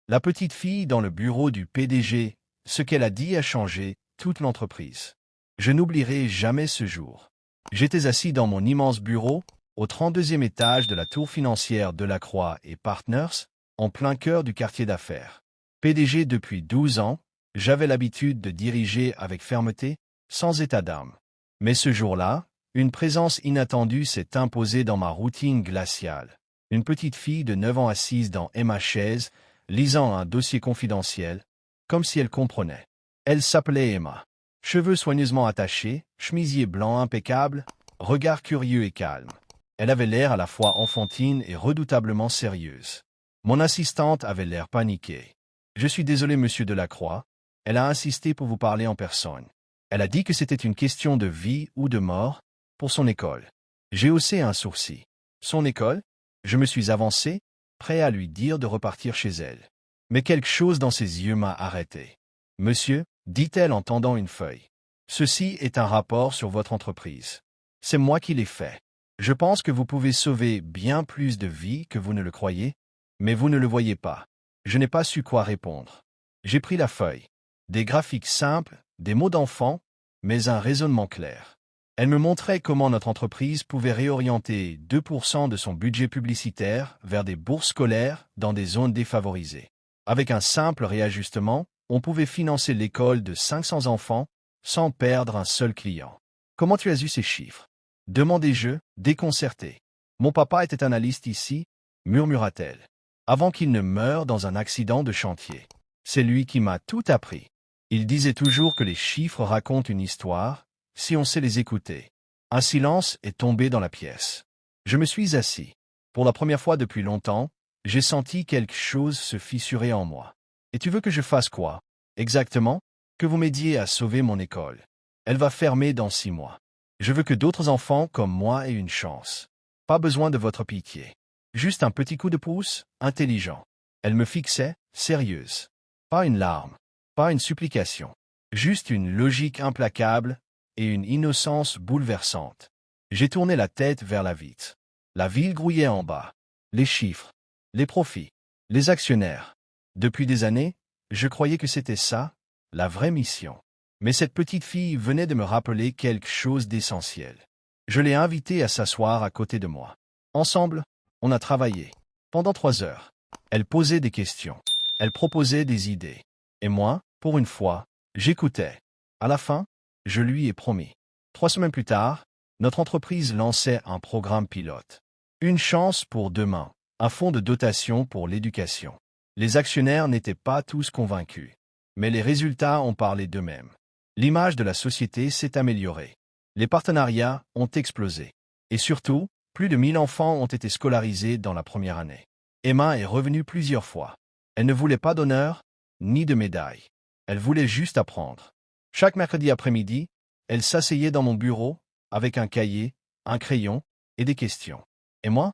La petite fille dans le bureau du PDG, ce qu'elle a dit a changé toute l'entreprise. Je n'oublierai jamais ce jour. J'étais assis dans mon immense bureau, au 32e étage de la tour financière Delacroix et Partners, en plein cœur du quartier d'affaires. PDG depuis 12 ans, j'avais l'habitude de diriger avec fermeté, sans état d'âme. Mais ce jour-là, une présence inattendue s'est imposée dans ma routine glaciale. Une petite fille de 9 ans assise dans ma chaise, lisant un dossier confidentiel, comme si elle comprenait. Elle s'appelait Emma. Cheveux soigneusement attachés, chemisier blanc impeccable, regard curieux et calme. Elle avait l'air à la fois enfantine et redoutablement sérieuse. Mon assistante avait l'air paniquée. « Je suis désolé, monsieur Delacroix. » Elle a insisté pour vous parler en personne. Elle a dit que c'était une question de vie ou de mort pour son école. J'ai haussé un sourcil. Son école? Je me suis avancé, prêt à lui dire de repartir chez elle. Mais quelque chose dans ses yeux m'a arrêté. « Monsieur, dit-elle en tendant une feuille, ceci est un rapport sur votre entreprise. C'est moi qui l'ai fait. Je pense que vous pouvez sauver bien plus de vies que vous ne le croyez, mais vous ne le voyez pas. » Je n'ai pas su quoi répondre. J'ai pris la feuille. Des graphiques simples, des mots d'enfant, mais un raisonnement clair. Elle me montrait comment notre entreprise pouvait réorienter 2% de son budget publicitaire vers des bourses scolaires dans des zones défavorisées. Avec un simple réajustement, on pouvait financer l'école de 500 enfants sans perdre un seul client. « Comment tu as eu ces chiffres ?» demandai-je, déconcerté. « Mon papa était analyste ici, » murmura-t-elle, avant qu'il ne meure dans un accident de chantier. C'est lui qui m'a tout appris. Il disait toujours que les chiffres racontent une histoire, si on sait les écouter. Un silence est tombé dans la pièce. Je me suis assis. Pour la première fois depuis longtemps, j'ai senti quelque chose se fissurer en moi. « Et tu veux que je fasse quoi? » Exactement, que vous m'aidiez à sauver mon école. Elle va fermer dans 6 mois. Je veux que d'autres enfants comme moi aient une chance. Pas besoin de votre pitié. Juste un petit coup de pouce, intelligent. Elle me fixait, sérieuse. Pas une larme, pas une supplication. Juste une logique implacable et une innocence bouleversante. J'ai tourné la tête vers la vitre. La ville grouillait en bas. Les chiffres, les profits, les actionnaires. Depuis des années, je croyais que c'était ça, la vraie mission. Mais cette petite fille venait de me rappeler quelque chose d'essentiel. Je l'ai invitée à s'asseoir à côté de moi. Ensemble, on a travaillé. Pendant 3 heures. Elle posait des questions. Elle proposait des idées. Et moi, pour une fois, j'écoutais. À la fin, je lui ai promis. 3 semaines plus tard, notre entreprise lançait un programme pilote. Une chance pour demain, un fonds de dotation pour l'éducation. Les actionnaires n'étaient pas tous convaincus. Mais les résultats ont parlé d'eux-mêmes. L'image de la société s'est améliorée. Les partenariats ont explosé. Et surtout, plus de 1000 enfants ont été scolarisés dans la première année. Emma est revenue plusieurs fois. Elle ne voulait pas d'honneur, ni de médaille. Elle voulait juste apprendre. Chaque mercredi après-midi, elle s'asseyait dans mon bureau, avec un cahier, un crayon et des questions. Et moi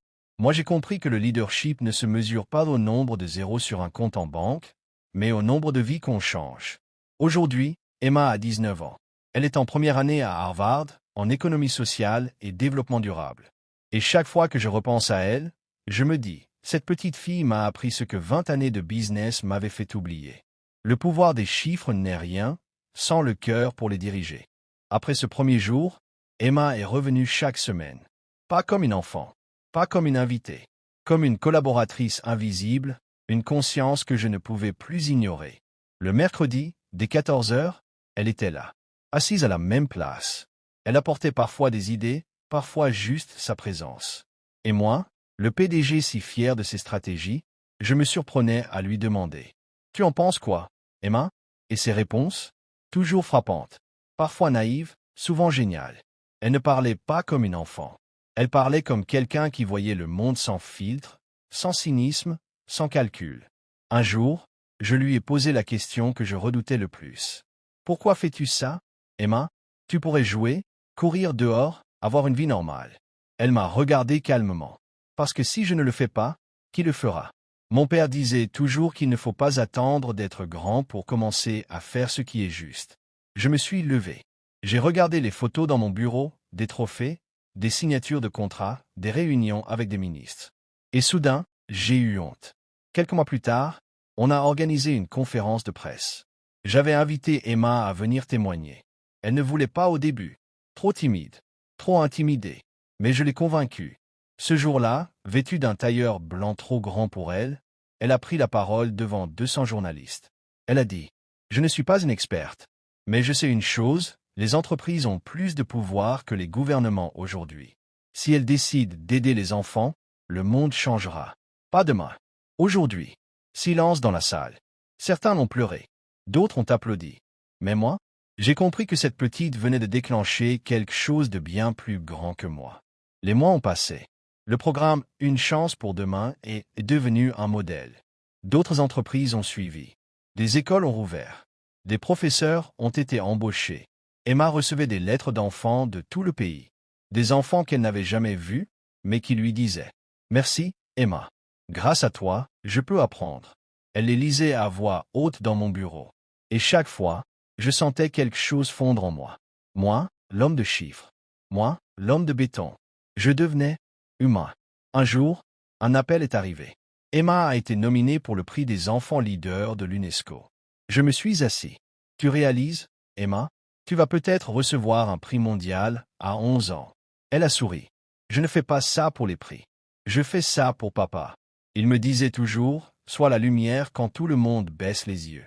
j'ai compris que le leadership ne se mesure pas au nombre de zéros sur un compte en banque, mais au nombre de vies qu'on change. Aujourd'hui, Emma a 19 ans. Elle est en première année à Harvard, en économie sociale et développement durable. Et chaque fois que je repense à elle, je me dis, cette petite fille m'a appris ce que 20 années de business m'avaient fait oublier. Le pouvoir des chiffres n'est rien, sans le cœur pour les diriger. Après ce premier jour, Emma est revenue chaque semaine. Pas comme une enfant, pas comme une invitée, comme une collaboratrice invisible, une conscience que je ne pouvais plus ignorer. Le mercredi, dès 14 heures, elle était là, assise à la même place. Elle apportait parfois des idées, parfois juste sa présence. Et moi, le PDG si fier de ses stratégies, je me surprenais à lui demander « Tu en penses quoi, Emma ?» Et ses réponses, toujours frappantes, parfois naïves, souvent géniales. Elle ne parlait pas comme une enfant. Elle parlait comme quelqu'un qui voyait le monde sans filtre, sans cynisme, sans calcul. Un jour, je lui ai posé la question que je redoutais le plus. « Pourquoi fais-tu ça, Emma? Tu pourrais jouer, courir dehors, avoir une vie normale. » Elle m'a regardé calmement. « Parce que si je ne le fais pas, qui le fera? » Mon père disait toujours qu'il ne faut pas attendre d'être grand pour commencer à faire ce qui est juste. Je me suis levé. J'ai regardé les photos dans mon bureau, des trophées, des signatures de contrats, des réunions avec des ministres. Et soudain, j'ai eu honte. Quelques mois plus tard, On a organisé une conférence de presse. J'avais invité Emma à venir témoigner. Elle ne voulait pas au début. Trop timide. Trop intimidée. Mais je l'ai convaincue. Ce jour-là, vêtue d'un tailleur blanc trop grand pour elle, elle a pris la parole devant 200 journalistes. Elle a dit « Je ne suis pas une experte, mais je sais une chose, les entreprises ont plus de pouvoir que les gouvernements aujourd'hui. Si elles décident d'aider les enfants, le monde changera. Pas demain. Aujourd'hui. » Silence dans la salle. Certains ont pleuré. D'autres ont applaudi. Mais moi, j'ai compris que cette petite venait de déclencher quelque chose de bien plus grand que moi. Les mois ont passé. Le programme Une chance pour demain est devenu un modèle. D'autres entreprises ont suivi. Des écoles ont rouvert. Des professeurs ont été embauchés. Emma recevait des lettres d'enfants de tout le pays. Des enfants qu'elle n'avait jamais vus, mais qui lui disaient « Merci, Emma. Grâce à toi, je peux apprendre. » Elle les lisait à voix haute dans mon bureau. Et chaque fois, je sentais quelque chose fondre en moi. Moi, l'homme de chiffres. Moi, l'homme de béton. Je devenais humain. Un jour, un appel est arrivé. Emma a été nominée pour le prix des enfants leaders de l'UNESCO. Je me suis assis. Tu réalises, Emma, tu vas peut-être recevoir un prix mondial à 11 ans. Elle a souri. Je ne fais pas ça pour les prix. Je fais ça pour papa. Il me disait toujours, sois la lumière quand tout le monde baisse les yeux.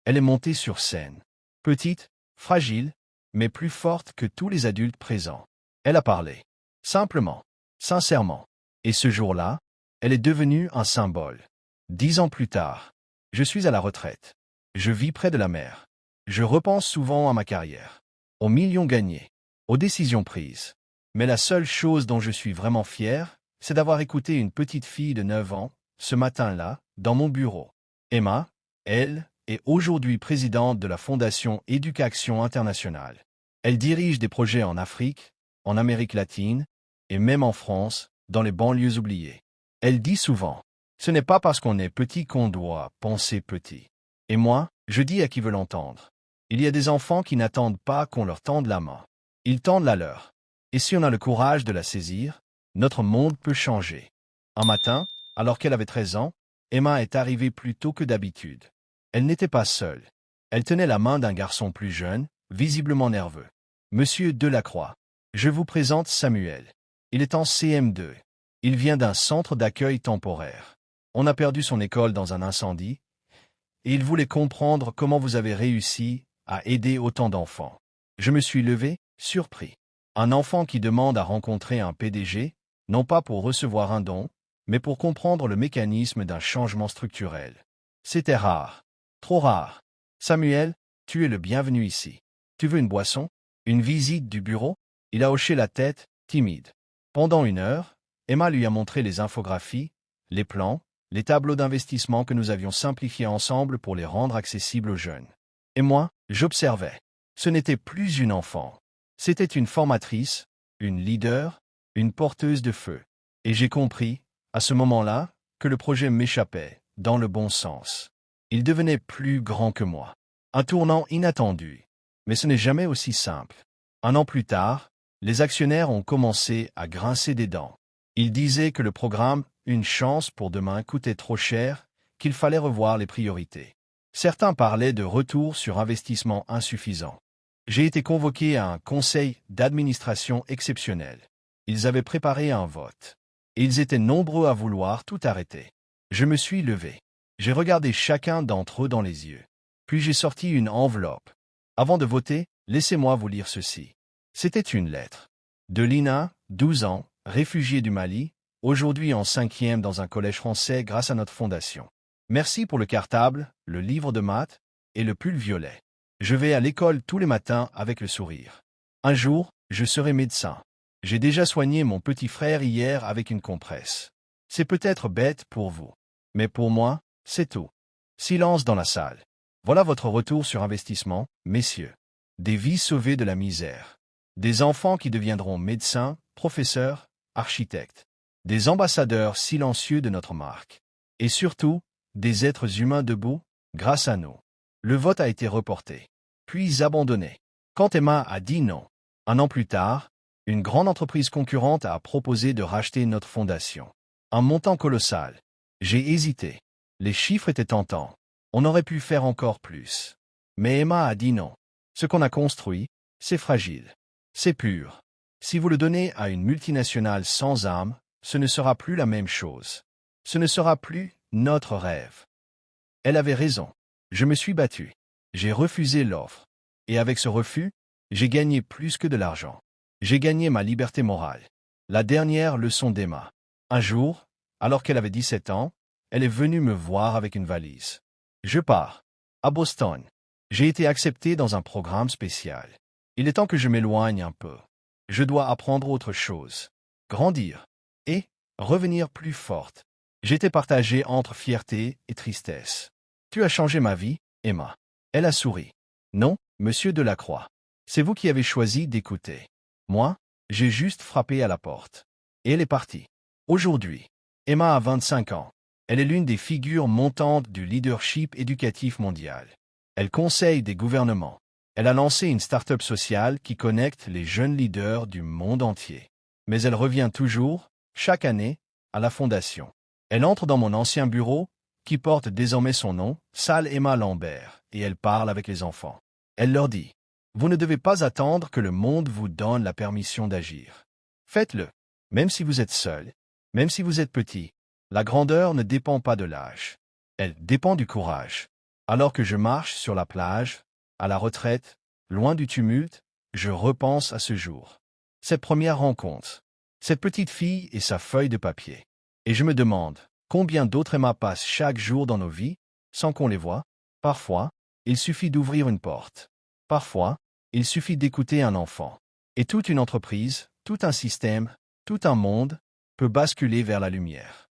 Elle est montée sur scène. Petite, fragile, mais plus forte que tous les adultes présents. Elle a parlé. Simplement. Sincèrement. Et ce jour-là, elle est devenue un symbole. 10 ans plus tard, je suis à la retraite. Je vis près de la mer. Je repense souvent à ma carrière. Aux millions gagnés. Aux décisions prises. Mais la seule chose dont je suis vraiment fier, c'est d'avoir écouté une petite fille de 9 ans, ce matin-là, dans mon bureau. Emma, elle, est aujourd'hui présidente de la Fondation Éducation Internationale. Elle dirige des projets en Afrique, en Amérique latine, et même en France, dans les banlieues oubliées. Elle dit souvent, ce n'est pas parce qu'on est petit qu'on doit penser petit. Et moi, je dis à qui veut l'entendre. Il y a des enfants qui n'attendent pas qu'on leur tende la main. Ils tendent la leur. Et si on a le courage de la saisir, notre monde peut changer. Un matin, alors qu'elle avait 13 ans, Emma est arrivée plus tôt que d'habitude. Elle n'était pas seule. Elle tenait la main d'un garçon plus jeune, visiblement nerveux. Monsieur Delacroix, je vous présente Samuel. Il est en CM2. Il vient d'un centre d'accueil temporaire. On a perdu son école dans un incendie, et il voulait comprendre comment vous avez réussi à aider autant d'enfants. Je me suis levé, surpris. Un enfant qui demande à rencontrer un PDG, non pas pour recevoir un don, mais pour comprendre le mécanisme d'un changement structurel. C'était rare. Trop rare. Samuel, tu es le bienvenu ici. Tu veux une boisson? Une visite du bureau? Il a hoché la tête, timide. Pendant 1 heure, Emma lui a montré les infographies, les plans, les tableaux d'investissement que nous avions simplifiés ensemble pour les rendre accessibles aux jeunes. Et moi, j'observais. Ce n'était plus une enfant. C'était une formatrice, une leader, une porteuse de feu. Et j'ai compris, à ce moment-là, que le projet m'échappait, dans le bon sens. Il devenait plus grand que moi. Un tournant inattendu. Mais ce n'est jamais aussi simple. 1 an plus tard, les actionnaires ont commencé à grincer des dents. Ils disaient que le programme Une chance pour demain coûtait trop cher, qu'il fallait revoir les priorités. Certains parlaient de retour sur investissement insuffisant. J'ai été convoqué à un conseil d'administration exceptionnel. Ils avaient préparé un vote. Et ils étaient nombreux à vouloir tout arrêter. Je me suis levé. J'ai regardé chacun d'entre eux dans les yeux. Puis j'ai sorti une enveloppe. Avant de voter, laissez-moi vous lire ceci. C'était une lettre. De Lina, 12 ans, réfugiée du Mali, aujourd'hui en 5e dans un collège français grâce à notre fondation. Merci pour le cartable, le livre de maths et le pull violet. Je vais à l'école tous les matins avec le sourire. Un jour, je serai médecin. J'ai déjà soigné mon petit frère hier avec une compresse. C'est peut-être bête pour vous. Mais pour moi, c'est tout. Silence dans la salle. Voilà votre retour sur investissement, messieurs. Des vies sauvées de la misère. Des enfants qui deviendront médecins, professeurs, architectes. Des ambassadeurs silencieux de notre marque. Et surtout, des êtres humains debout, grâce à nous. Le vote a été reporté, puis abandonné. Quand Emma a dit non, 1 an plus tard, une grande entreprise concurrente a proposé de racheter notre fondation. Un montant colossal. J'ai hésité. Les chiffres étaient tentants. On aurait pu faire encore plus. Mais Emma a dit non. Ce qu'on a construit, c'est fragile. C'est pur. Si vous le donnez à une multinationale sans âme, ce ne sera plus la même chose. Ce ne sera plus notre rêve. Elle avait raison. Je me suis battu. J'ai refusé l'offre. Et avec ce refus, j'ai gagné plus que de l'argent. J'ai gagné ma liberté morale. La dernière leçon d'Emma. Un jour, alors qu'elle avait 17 ans, elle est venue me voir avec une valise. Je pars. À Boston. J'ai été accepté dans un programme spécial. Il est temps que je m'éloigne un peu. Je dois apprendre autre chose. Grandir. Et revenir plus forte. J'étais partagé entre fierté et tristesse. Tu as changé ma vie, Emma. Elle a souri. Non, monsieur Delacroix. C'est vous qui avez choisi d'écouter. Moi, j'ai juste frappé à la porte. Et elle est partie. Aujourd'hui, Emma a 25 ans. Elle est l'une des figures montantes du leadership éducatif mondial. Elle conseille des gouvernements. Elle a lancé une start-up sociale qui connecte les jeunes leaders du monde entier. Mais elle revient toujours, chaque année, à la fondation. Elle entre dans mon ancien bureau, qui porte désormais son nom, Salle Emma Lambert, et elle parle avec les enfants. Elle leur dit, « Vous ne devez pas attendre que le monde vous donne la permission d'agir. Faites-le, même si vous êtes seul, même si vous êtes petit. La grandeur ne dépend pas de l'âge. Elle dépend du courage. Alors que je marche sur la plage, à la retraite, loin du tumulte, je repense à ce jour. Cette première rencontre. Cette petite fille et sa feuille de papier. Et je me demande, combien d'autres Emma passent chaque jour dans nos vies, sans qu'on les voie? Parfois, il suffit d'ouvrir une porte. Parfois, il suffit d'écouter un enfant. Et toute une entreprise, tout un système, tout un monde, peut basculer vers la lumière.